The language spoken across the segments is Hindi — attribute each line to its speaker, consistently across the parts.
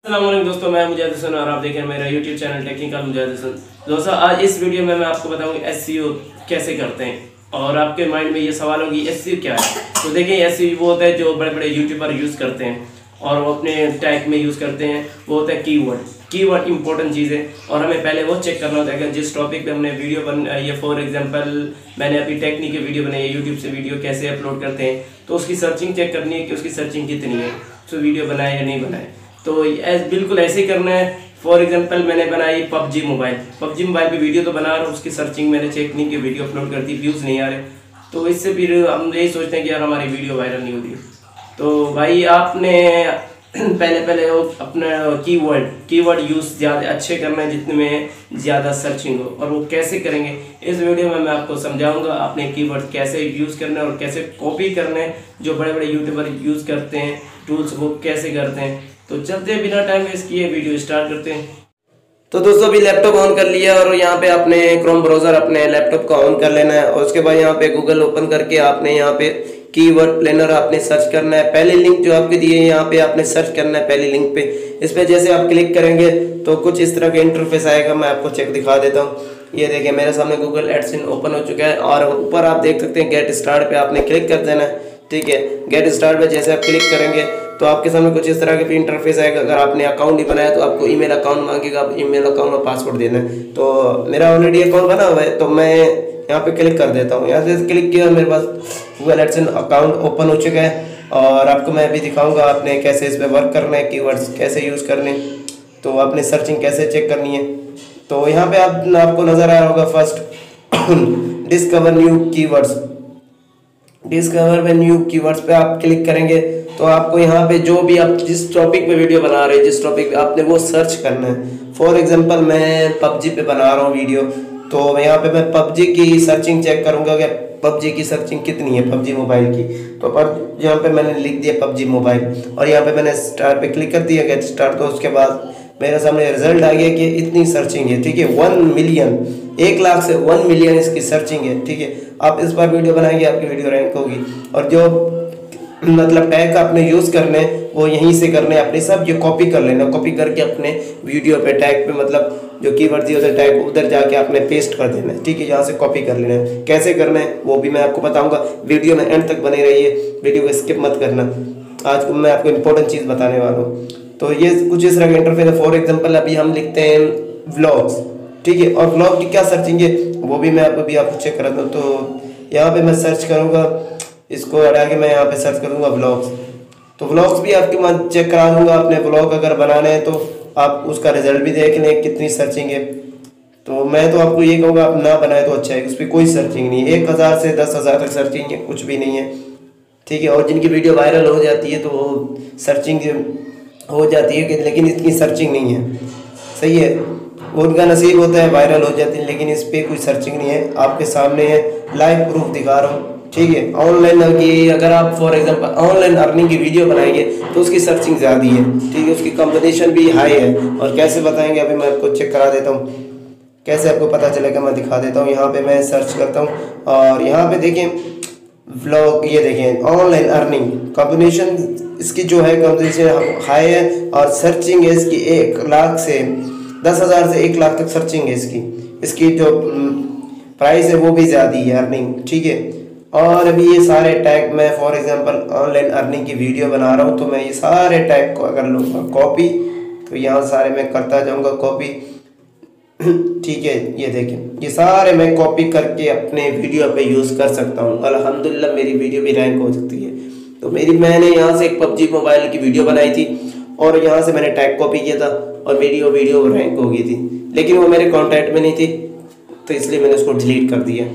Speaker 1: अस्सलाम वालेकुम दोस्तों, मैं मुजाहिद हसन और आप देख रहे हैं मेरा यूट्यूब चैनल टेक्निकल मुजाहिद हसन। दोस्तों आज इस वीडियो में मैं आपको बताऊंगा एसईओ कैसे करते हैं। और आपके माइंड में ये सवाल होगी एसईओ क्या है। तो देखिए एसईओ वो होता है जो बड़े बड़े यूट्यूबर यूज़ करते हैं और वो अपने टैग में यूज़ करते हैं। वो होता है कीवर्ड इंपॉर्टेंट चीज़ है और हमें पहले वो चेक करना होता है। अगर जिस टॉपिक पे हमने वीडियो बनाई है, फॉर एग्जांपल मैंने अभी टेक्निक की वीडियो बनाई है, यूट्यूब से वीडियो कैसे अपलोड करते हैं, तो उसकी सर्चिंग चेक करनी है कि उसकी सर्चिंग कितनी है, तो वीडियो बनाए या नहीं बनाए। तो बिल्कुल ऐसे ही करना है। फॉर एग्जांपल मैंने बनाई पबजी मोबाइल पे वीडियो तो बना रहा हूँ, उसकी सर्चिंग मैंने चेक नहीं की, वीडियो अपलोड कर दी, व्यूज़ नहीं आ रहे, तो इससे फिर हम यही सोचते हैं कि यार हमारी वीडियो वायरल नहीं हो रही। तो भाई आपने पहले वो अपना कीवर्ड यूज़ ज़्यादा अच्छे करना है जितने में ज़्यादा सर्चिंग हो। और वो कैसे करेंगे इस वीडियो में मैं आपको समझाऊंगा। आपने कीवर्ड कैसे यूज़ करना है और कैसे कॉपी करना है, जो बड़े बड़े यूट्यूबर यूज़ करते हैं टूल्स वो कैसे करते हैं। तो चलते बिना टाइम वेस्ट किए वीडियो स्टार्ट करते हैं। तो दोस्तों अभी लैपटॉप ऑन कर लिया और यहाँ पे आपने क्रोम ब्राउज़र अपने लैपटॉप का ऑन कर लेना है और उसके बाद यहाँ पे गूगल ओपन करके आपने यहाँ पे कीवर्ड प्लानर आपने सर्च करना है। पहले लिंक जो आपके दिए है यहाँ पे आपने सर्च करना है पहली लिंक पे। इस पे जैसे आप क्लिक करेंगे तो कुछ इस तरह का इंटरफेस आएगा। मैं आपको चेक दिखा देता हूँ। ये देखिए मेरे सामने गूगल एडसेंस ओपन हो चुका है और ऊपर आप देख सकते हैं गेट स्टार्ट पे आपने क्लिक कर देना है। ठीक है, गेट स्टार्ट पे जैसे आप क्लिक करेंगे तो आपके सामने कुछ इस तरह के इंटरफेस आएगा। अगर आपने अकाउंट नहीं बनाया तो आपको ईमेल अकाउंट मांगेगा, आप ईमेल अकाउंट और पासवर्ड देना है। तो मेरा ऑलरेडी अकाउंट बना हुआ है तो मैं यहाँ पे क्लिक कर देता हूँ। यहाँ से क्लिक किया, मेरे पास गूगल एडसेंस अकाउंट ओपन हो चुका है और आपको मैं अभी दिखाऊंगा आपने कैसे इस पर वर्क करना है, कीवर्ड्स कैसे यूज़ करने, तो आपने सर्चिंग कैसे चेक करनी है। तो यहाँ पे आपको नज़र आ रहा होगा फर्स्ट डिस्कवर न्यू कीवर्ड्स पे आप क्लिक करेंगे तो आपको यहाँ पे जो भी आप जिस टॉपिक पे वीडियो बना रहे हैं, जिस टॉपिक पे आपने वो सर्च करना है। फॉर एग्जांपल मैं पबजी पे बना रहा हूँ वीडियो, तो यहाँ पे मैं पबजी की सर्चिंग चेक करूँगा कि पबजी की सर्चिंग कितनी है पबजी मोबाइल की। तो पर यहाँ पे मैंने लिख दिया पबजी मोबाइल और यहाँ पे मैंने स्टार्ट पे क्लिक कर दिया, गेट स्टार्ट। तो उसके बाद मेरे सामने रिजल्ट आ गया कि इतनी सर्चिंग है। ठीक है, 1 मिलियन, 1 लाख से 1 मिलियन इसकी सर्चिंग है। ठीक है, आप इस बार वीडियो बनाएंगे आपकी वीडियो रैंक होगी। और जो मतलब टैग आपने यूज़ करने वो यहीं से करने, अपने सब ये कॉपी कर लेना, कॉपी करके अपने वीडियो पे टैग पे मतलब जो कीवर्ड दिए उधर टैग उधर जाके आपने पेस्ट कर देना है। ठीक है, यहाँ से कॉपी कर लेना है। कैसे करना है वो भी मैं आपको बताऊंगा। वीडियो में एंड तक बने रहिए, वीडियो को स्किप मत करना। आज मैं आपको इंपॉर्टेंट चीज़ बताने वाला हूँ। तो ये कुछ इस तरह का इंटरफेस है। फॉर एग्जाम्पल अभी हम लिखते हैं व्लॉग्स। ठीक है, और व्लॉग की क्या सर्चिंग है वो भी मैं आपको चेक कराता हूँ। तो यहाँ पे मैं सर्च करूँगा, इसको हटा के मैं यहाँ पे सर्च करूँगा व्लॉग्स। तो व्लॉग्स भी आपके मैं चेक करा दूँगा। अपने व्लॉग अगर बनाने हैं तो आप उसका रिजल्ट भी देख लें कितनी सर्चिंग है। तो मैं तो आपको ये कहूँगा आप ना बनाए तो अच्छा है, उस पर कोई सर्चिंग नहीं है। 1000 से 10,000 तक सर्चिंग है, कुछ भी नहीं है। ठीक है, और जिनकी वीडियो वायरल हो जाती है तो वो सर्चिंग हो जाती है, लेकिन इतनी सर्चिंग नहीं है। सही है, उनका नसीब होता है वायरल हो जाती है, लेकिन इस पर कोई सर्चिंग नहीं है। आपके सामने है, लाइव प्रूफ दिखा रहा हूँ। ठीक है, ऑनलाइन की अगर आप फॉर एग्जांपल ऑनलाइन अर्निंग की वीडियो बनाएंगे तो उसकी सर्चिंग ज़्यादा है। ठीक है, उसकी कंपटीशन भी हाई है। और कैसे बताएंगे अभी मैं आपको चेक करा देता हूँ, कैसे आपको पता चलेगा मैं दिखा देता हूँ। यहाँ पे मैं सर्च करता हूँ और यहाँ पे देखें व्लॉग, ये देखें ऑनलाइन अर्निंग कंपटीशन इसकी जो है कंपटीशन हाई है और सर्चिंग है इसकी 1 लाख से 10,000 से 1 लाख तक सर्चिंग है इसकी जो प्राइस है वो भी ज़्यादा है अर्निंग। ठीक है, और अभी ये सारे टैग मैं फॉर एग्जांपल ऑनलाइन अर्निंग की वीडियो बना रहा हूँ तो मैं ये सारे टैग को अगर लूँगा कॉपी तो यहाँ सारे मैं करता जाऊँगा कॉपी। ठीक है, ये देखें ये सारे मैं कॉपी करके अपने वीडियो पे यूज़ कर सकता हूँ। अल्हम्दुलिल्लाह मेरी वीडियो भी रैंक हो सकती है। तो मैंने यहाँ से एक पबजी मोबाइल की वीडियो बनाई थी और यहाँ से मैंने टैग कॉपी किया था और वीडियो रैंक हो गई थी, लेकिन वो मेरे कॉन्टैक्ट में नहीं थी तो इसलिए मैंने उसको डिलीट कर दिया।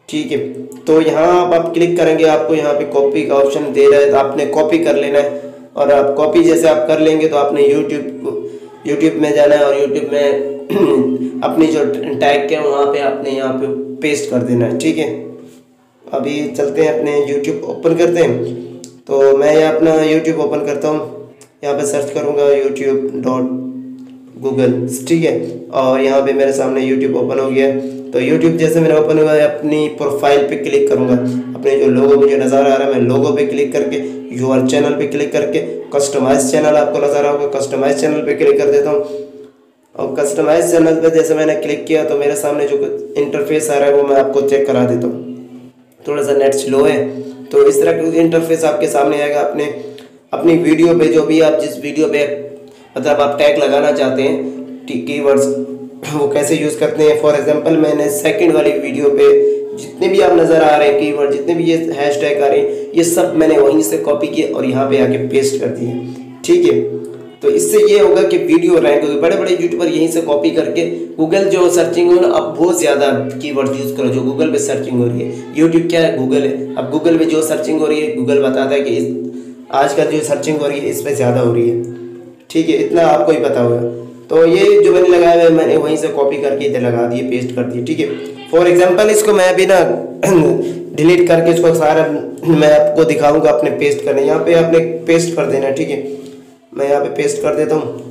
Speaker 1: ठीक है, तो यहाँ आप क्लिक करेंगे, आपको यहाँ पे कॉपी का ऑप्शन दे रहा है, तो आपने कॉपी कर लेना है। और आप कॉपी जैसे आप कर लेंगे तो आपने यूट्यूब में जाना है और यूट्यूब में अपनी जो टैग के वहाँ पे आपने यहाँ पे पेस्ट कर देना है। ठीक है, अभी चलते हैं अपने यूट्यूब ओपन करते हैं। तो मैं यहाँ अपना यूट्यूब ओपन करता हूँ, यहाँ पे सर्च करूँगा youtube.google। ठीक है, और यहाँ पे मेरे सामने यूट्यूब ओपन हो गया। तो यूट्यूब जैसे मेरा ओपन हुआ है अपनी प्रोफाइल पे क्लिक करूँगा, अपने जो लोगो मुझे नज़र आ रहा है मैं लोगो पे क्लिक करके योर चैनल पे क्लिक करके कस्टमाइज चैनल आपको नज़र आएगा, कस्टमाइज चैनल पे क्लिक कर देता हूँ। और कस्टमाइज चैनल पे जैसे मैंने क्लिक किया तो मेरे सामने जो इंटरफेस आ रहा है वो मैं आपको चेक करा देता हूँ। थोड़ा सा नेट स्लो है, तो इस तरह का इंटरफेस आपके सामने आएगा। अपनी वीडियो पे जो भी आप जिस वीडियो पे मतलब आप टैग लगाना चाहते हैं, कीवर्ड्स वो कैसे यूज़ करते हैं। फॉर एग्जांपल मैंने सेकंड वाली वीडियो पे जितने भी आप नज़र आ रहे हैं कीवर्ड, जितने भी ये हैशटैग आ रहे हैं, ये सब मैंने वहीं से कॉपी किए और यहाँ पे आके पेस्ट कर दिए। ठीक है, तो इससे ये होगा कि वीडियो रैंक होगी। बड़े बड़े यूट्यूबर यहीं से कॉपी करके गूगल जो सर्चिंग हो ना, अब बहुत ज़्यादा कीवर्ड यूज़ करो जो गूगल पे सर्चिंग हो रही है। यूट्यूब क्या है, गूगल है। अब गूगल पे जो सर्चिंग हो रही है, गूगल बताता है कि आजकल जो सर्चिंग हो रही है इस पर ज़्यादा हो रही है। ठीक है, इतना आपको ही पता होगा। तो ये जो मैंने लगाया हुआ है मैंने वहीं से कॉपी करके इधर लगा दिए, पेस्ट कर दिए। ठीक है, फॉर एग्जांपल इसको मैं अभी ना डिलीट करके इसको सारा मैं आपको दिखाऊंगा अपने पेस्ट करने। यहाँ पे आपने पेस्ट कर देना। ठीक है, मैं यहाँ पे पेस्ट कर देता हूँ।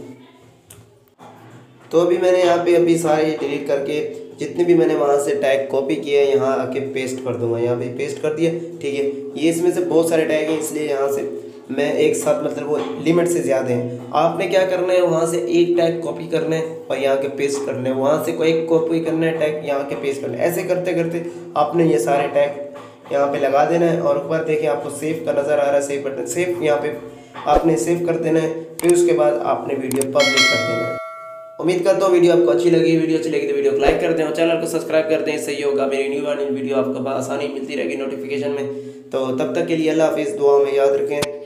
Speaker 1: तो अभी मैंने यहाँ पे अभी सारे डिलीट करके जितने भी मैंने वहाँ से टैग कॉपी किए हैं यहाँ आके पेस्ट कर दूंगा। यहाँ पे पेस्ट कर दिया। ठीक है, ये इसमें से बहुत सारे टैग हैं इसलिए यहाँ से मैं एक साथ मतलब वो लिमिट से ज़्यादा हैं। आपने क्या करना है, वहाँ से एक टैग कॉपी करना है और यहाँ के पेस्ट करना है, वहाँ से कोई एक कॉपी करना है टैग, यहाँ के पेस्ट करना है। ऐसे करते करते आपने ये सारे टैग यहाँ पे लगा देना है। और ऊपर देखिए आपको सेव का नज़र आ रहा है, सेव बटन, सेव यहाँ पे आपने सेव कर देना है। फिर उसके बाद आपने वीडियो पब्लिश कर देना है। उम्मीद करता हूँ वीडियो आपको अच्छी लगी। वीडियो अच्छी लगी तो वीडियो को लाइक कर दें और चैनल को सब्सक्राइब कर दें। इससे ही होगा मेरी न्यू वीडियो आपको आसानी मिलती रहेगी नोटिफिकेशन में। तो तब तक के लिए अल्लाह हाफिज़, दुआ में याद रखें।